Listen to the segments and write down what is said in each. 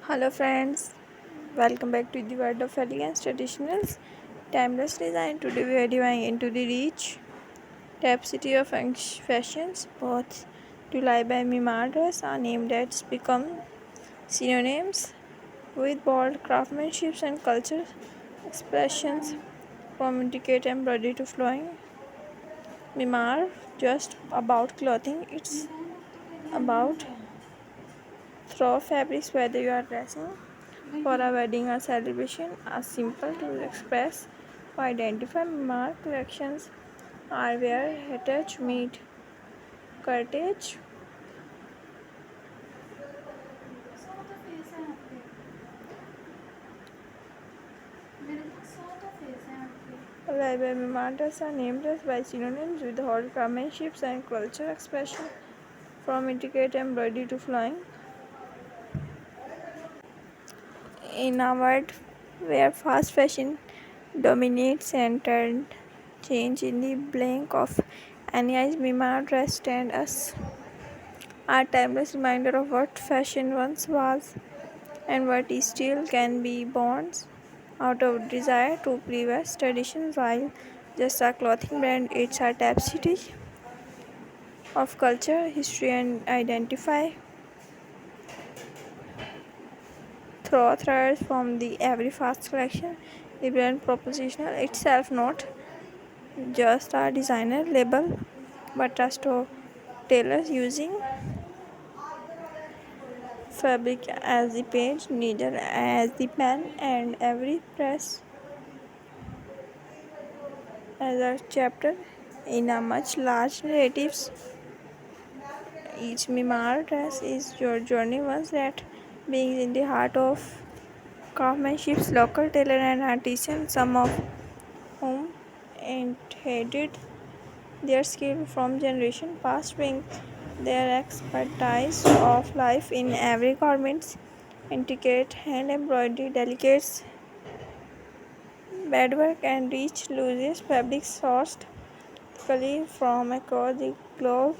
Hello friends, welcome back to the world of elegance traditionals, timeless design. Today we are diving into the rich tapestry of fashions, both Tulai by Mimardas are named that's become synonyms with bold craftsmanship and cultural expressions from intricate embroidery to flowing. Mimar just about clothing, it's about throw fabrics whether you are dressing for a wedding or celebration are simple to express or identify. Mark collections are where heritage meet courage. Library martyrs are named as by synonyms with whole craftsmanship and cultural expression from intricate embroidery to flying. In a world where fast fashion dominates and trend change in the blink of an eye, Mimar dress stand us a timeless reminder of what fashion once was and what is still can be born out of desire to preserve traditions while just a clothing brand. It's a tapestry of culture, history, and identify through threads from the every fast collection. The brand proposition itself not just a designer label but a storyteller using fabric as the page, needle as the pen, and every press as a chapter in a much large narratives. Each Mimar dress is your journey once that being in the heart of craftsmanship's local tailor and artisan, some of whom inherited their skill from generation past, bring their expertise of life in every garment's intricate hand embroidery, delicate beadwork, and rich loose fabrics sourced typically from across the globe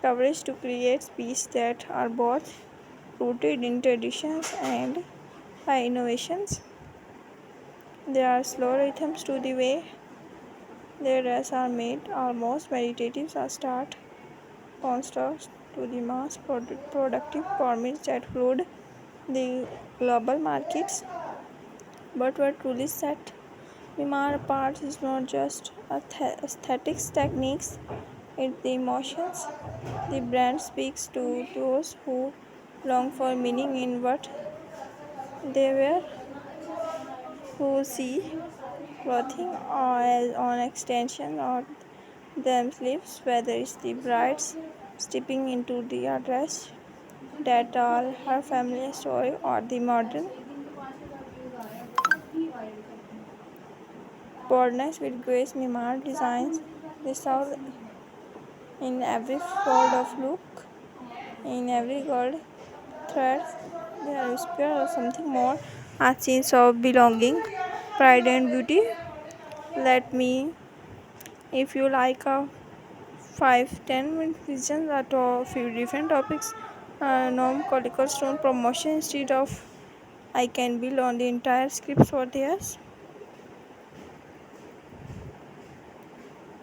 coverage to create pieces that are both rooted in traditions and by innovations. There are slow rhythms to the way their dresses are made, almost meditative, a start contrast to the mass productive garments that flood the global markets. But what truly set Mimar apart is not just aesthetics techniques, it's the emotions. The brand speaks to those who long for meaning in what they wear, who see clothing as an extension of themselves, whether it's the brides stepping into the dress that tell her family story or the modern boldness with grace Mimar designs. They saw in every fold of look, in every gold thread, there is whisper or something more, a sense of belonging, pride and beauty. Let me, if you like a 5-10 minute vision at a few different topics, norm colical stone promotion instead of I can build on the entire script for theirs.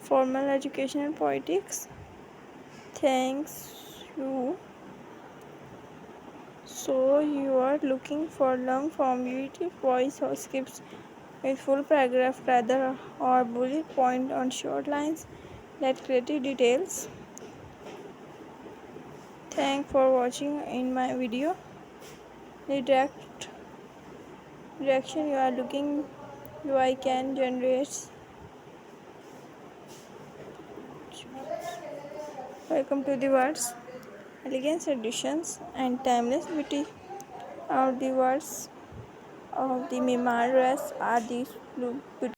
Formal education and politics. Thanks you. So you are looking for long form beauty voice or scripts with full paragraph rather or bullet point on short lines that creative details. Thanks for watching in my video. The direct direction you are looking UI can generate. Welcome to the words. Elegance editions and timeless beauty of the words of the Mimar dress are these beautiful